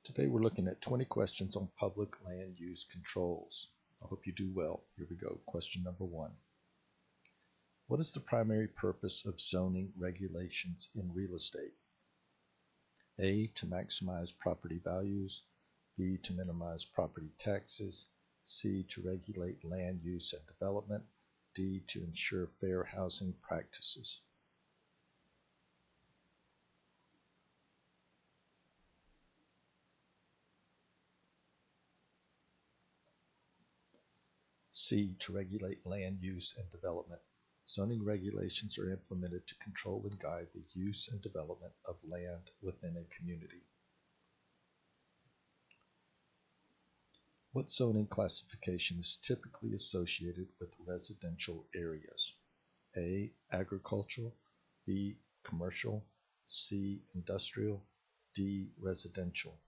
Today we're looking at 20 questions on public land use controls. I hope you do well. Here we go. Question number 1. What is the primary purpose of zoning regulations in real estate? A, to maximize property values. B, to minimize property taxes. C, to regulate land use and development. D, to ensure fair housing practices. C, to regulate land use and development. Zoning regulations are implemented to control and guide the use and development of land within a community. What zoning classification is typically associated with residential areas? A, agricultural. B, commercial. C, industrial. D, residential.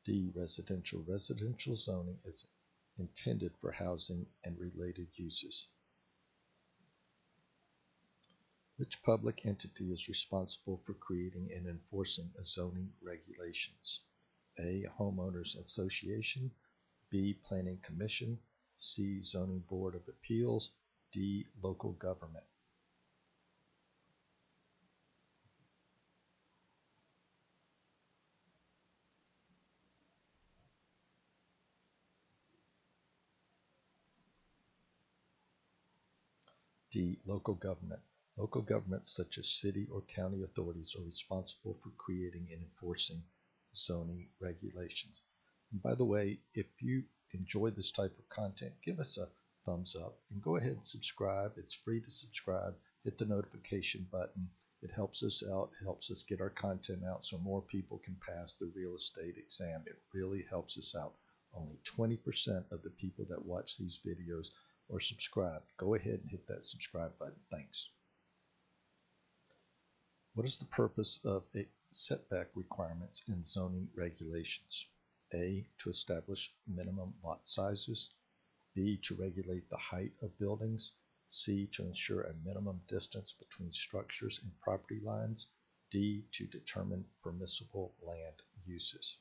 D, residential. Residential zoning is intended for housing and related uses. Which public entity is responsible for creating and enforcing zoning regulations? A, homeowners association. B, planning commission. C, zoning board of appeals. D, local government. D, local government. Local governments such as city or county authorities are responsible for creating and enforcing zoning regulations. And by the way, if you enjoy this type of content, give us a thumbs up and go ahead and subscribe. It's free to subscribe. Hit the notification button. It helps us out, helps us get our content out so more people can pass the real estate exam. It really helps us out. Only 20% of the people that watch these videos or subscribe. Go ahead and hit that subscribe button. Thanks. What is the purpose of setback requirements in zoning regulations? A, to establish minimum lot sizes. B, to regulate the height of buildings. C, to ensure a minimum distance between structures and property lines. D, to determine permissible land uses.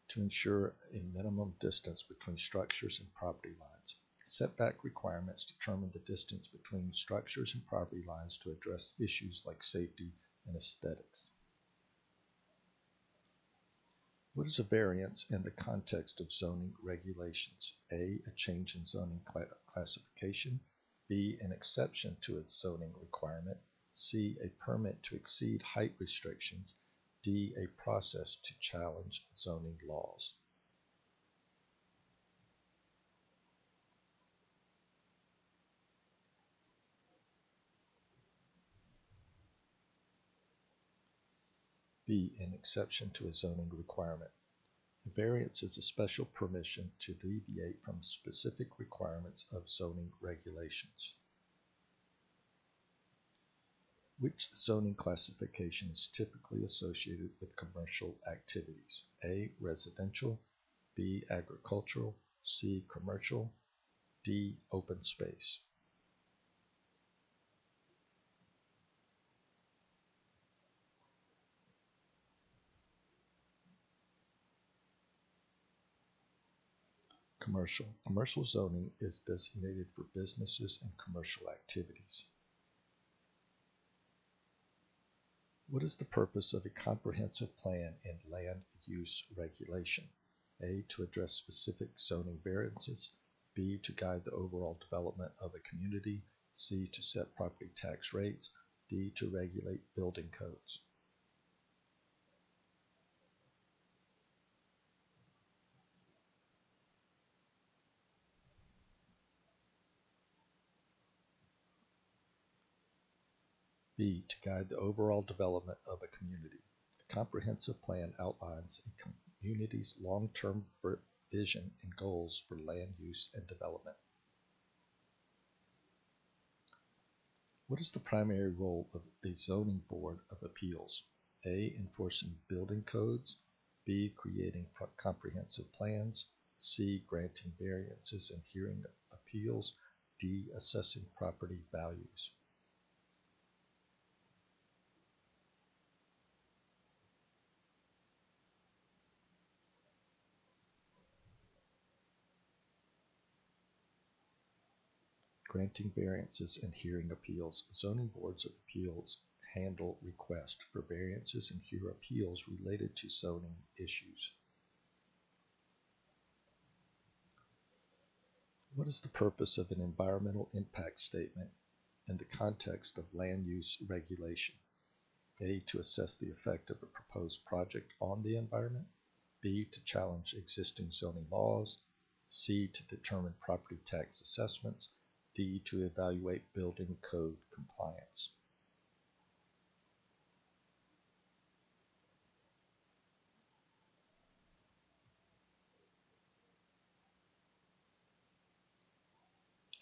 To ensure a minimum distance between structures and property lines. Setback requirements determine the distance between structures and property lines to address issues like safety and aesthetics. What is a variance in the context of zoning regulations? A, a change in zoning classification. B, an exception to a zoning requirement. C, a permit to exceed height restrictions. D, a process to challenge zoning laws. B, an exception to a zoning requirement. A variance is a special permission to deviate from specific requirements of zoning regulations. Which zoning classification is typically associated with commercial activities? A, residential. B, agricultural. C, commercial. D, open space. Commercial. Commercial zoning is designated for businesses and commercial activities. What is the purpose of a comprehensive plan in land use regulation? A, to address specific zoning variances. B, to guide the overall development of a community. C, to set property tax rates. D, to regulate building codes. B, to guide the overall development of a community. A comprehensive plan outlines a community's long-term vision and goals for land use and development. What is the primary role of a zoning board of appeals? A. Enforcing building codes. B. Creating comprehensive plans. C. Granting variances and hearing appeals. D. Assessing property values. Granting variances and hearing appeals. Zoning boards of appeals handle requests for variances and hear appeals related to zoning issues. What is the purpose of an environmental impact statement in the context of land use regulation? A. To assess the effect of a proposed project on the environment. B. To challenge existing zoning laws. C. To determine property tax assessments. D. To evaluate building code compliance.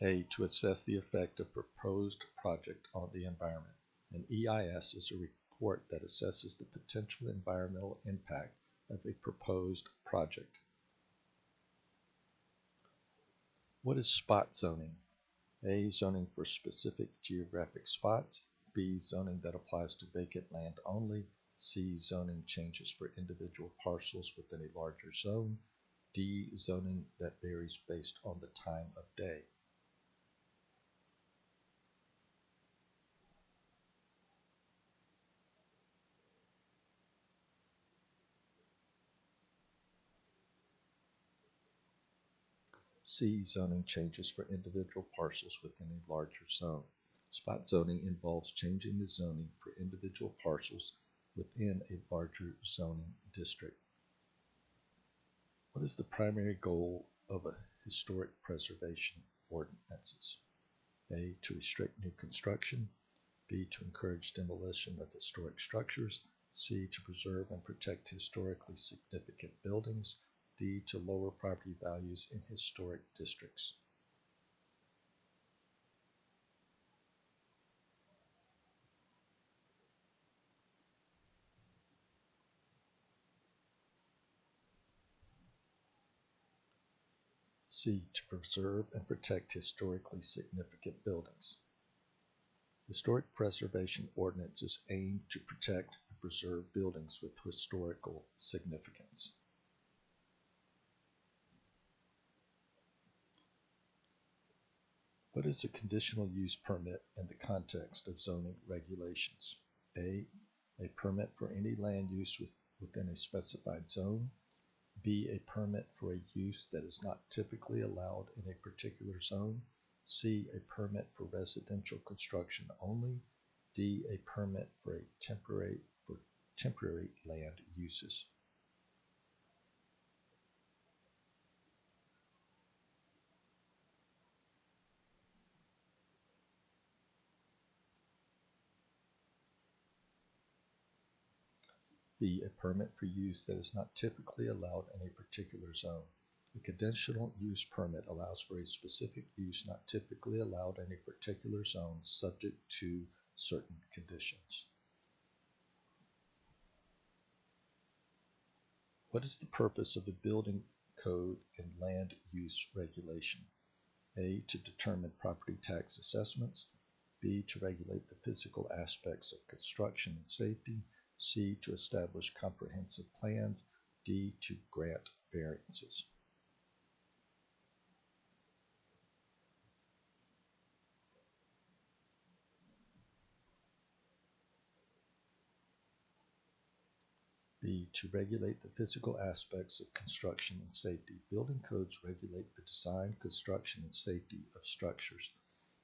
A. To assess the effect of proposed project on the environment. An EIS is a report that assesses the potential environmental impact of a proposed project. What is spot zoning? A. Zoning for specific geographic spots. B. Zoning that applies to vacant land only. C. Zoning changes for individual parcels within a larger zone. D. Zoning that varies based on the time of day. C. Zoning changes for individual parcels within a larger zone. Spot zoning involves changing the zoning for individual parcels within a larger zoning district. What is the primary goal of a historic preservation ordinances? A. To restrict new construction. B. To encourage demolition of historic structures. C. To preserve and protect historically significant buildings. D. To lower property values in historic districts. C. To preserve and protect historically significant buildings. Historic preservation ordinances aim to protect and preserve buildings with historical significance. What is a conditional use permit in the context of zoning regulations? A. A permit for any land use within a specified zone. B. A permit for a use that is not typically allowed in a particular zone. C. A permit for residential construction only. D. A permit for temporary land uses. B. A permit for use that is not typically allowed in a particular zone. A conditional use permit allows for a specific use not typically allowed in a particular zone subject to certain conditions. What is the purpose of a building code and land use regulation? A. To determine property tax assessments. B. To regulate the physical aspects of construction and safety. C. To establish comprehensive plans. D. To grant variances. B. To regulate the physical aspects of construction and safety. Building codes regulate the design, construction, and safety of structures.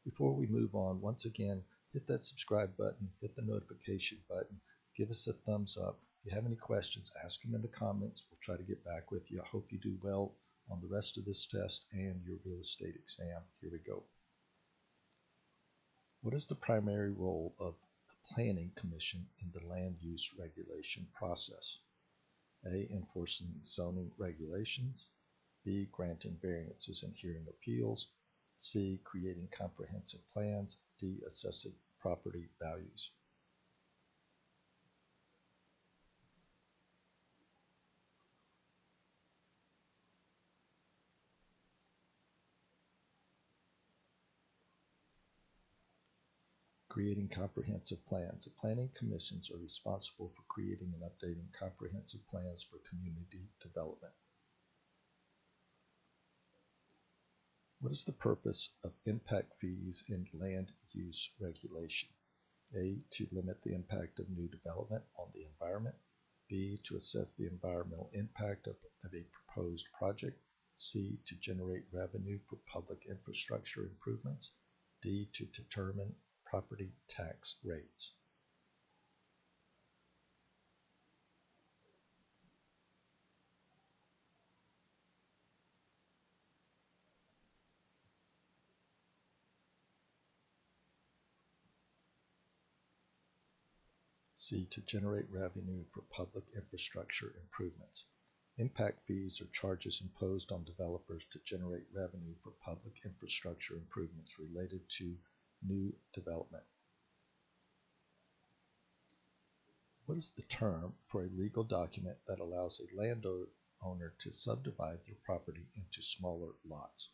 Before we move on, once again, hit that subscribe button, hit the notification button, give us a thumbs up. If you have any questions, ask them in the comments. We'll try to get back with you. I hope you do well on the rest of this test and your real estate exam. Here we go. What is the primary role of the Planning Commission in the land use regulation process? A. Enforcing zoning regulations. B. Granting variances and hearing appeals. C. Creating comprehensive plans. D. Assessing property values. Creating comprehensive plans. The planning commissions are responsible for creating and updating comprehensive plans for community development. What is the purpose of impact fees in land use regulation? A, to limit the impact of new development on the environment. B, to assess the environmental impact of a proposed project. C, to generate revenue for public infrastructure improvements. D, to determine property tax rates. C, to generate revenue for public infrastructure improvements. Impact fees are charges imposed on developers to generate revenue for public infrastructure improvements related to new development. What is the term for a legal document that allows a landowner to subdivide their property into smaller lots?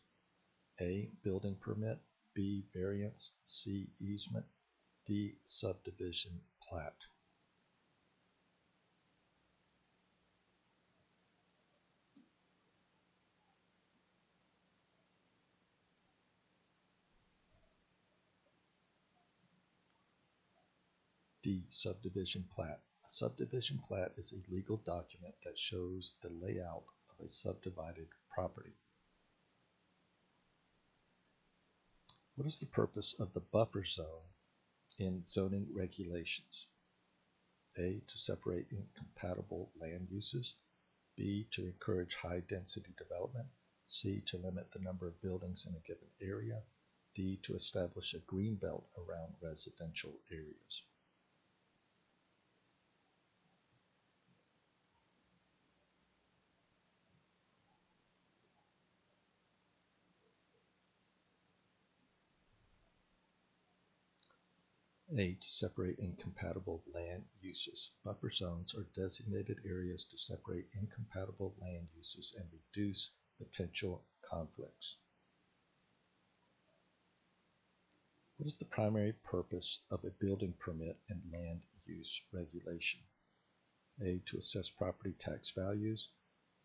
A, building permit. B, variance. C, easement. D, subdivision plat. D, subdivision plat. A subdivision plat is a legal document that shows the layout of a subdivided property. What is the purpose of the buffer zone in zoning regulations? A, to separate incompatible land uses. B, to encourage high-density development. C, to limit the number of buildings in a given area. D, to establish a green belt around residential areas. A, to separate incompatible land uses. Buffer zones are designated areas to separate incompatible land uses and reduce potential conflicts. What is the primary purpose of a building permit and land use regulation? A, to assess property tax values.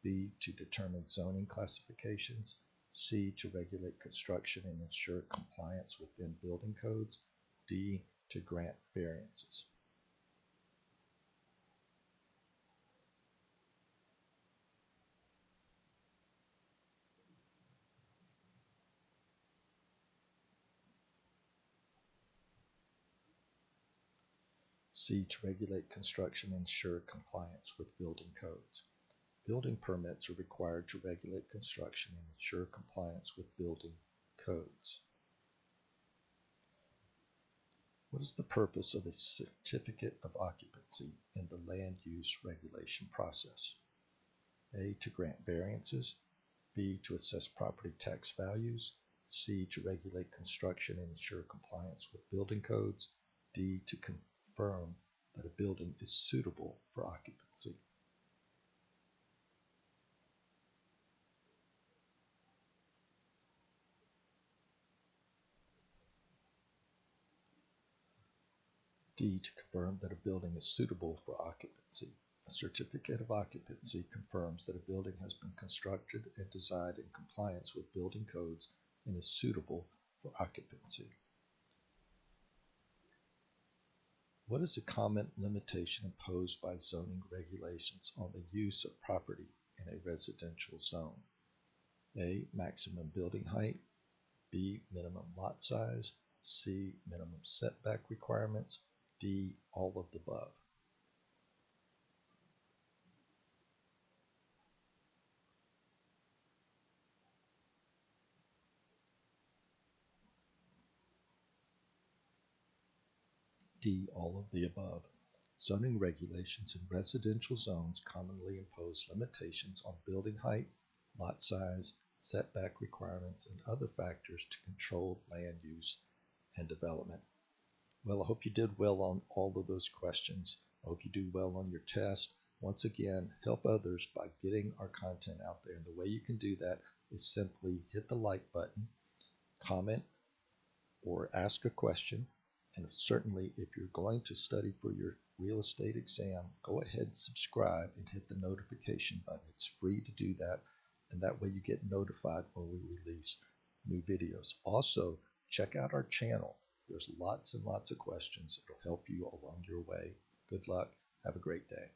B, to determine zoning classifications. C, to regulate construction and ensure compliance within building codes. D, to grant variances. C, to regulate construction and ensure compliance with building codes. Building permits are required to regulate construction and ensure compliance with building codes. What is the purpose of a certificate of occupancy in the land use regulation process? A, to grant variances. B, to assess property tax values. C, to regulate construction and ensure compliance with building codes. D, to confirm that a building is suitable for occupancy. D, to confirm that a building is suitable for occupancy. A certificate of occupancy confirms that a building has been constructed and designed in compliance with building codes and is suitable for occupancy. What is a common limitation imposed by zoning regulations on the use of property in a residential zone? A, maximum building height. B, minimum lot size. C, minimum setback requirements. D, all of the above. D, all of the above. Zoning regulations in residential zones commonly impose limitations on building height, lot size, setback requirements, and other factors to control land use and development. Well, I hope you did well on all of those questions. I hope you do well on your test. Once again, help others by getting our content out there. And the way you can do that is simply hit the like button, comment, or ask a question. And certainly, if you're going to study for your real estate exam, go ahead and subscribe and hit the notification button. It's free to do that, and that way you get notified when we release new videos. Also, check out our channel. There's lots and lots of questions. It'll help you along your way. Good luck. Have a great day.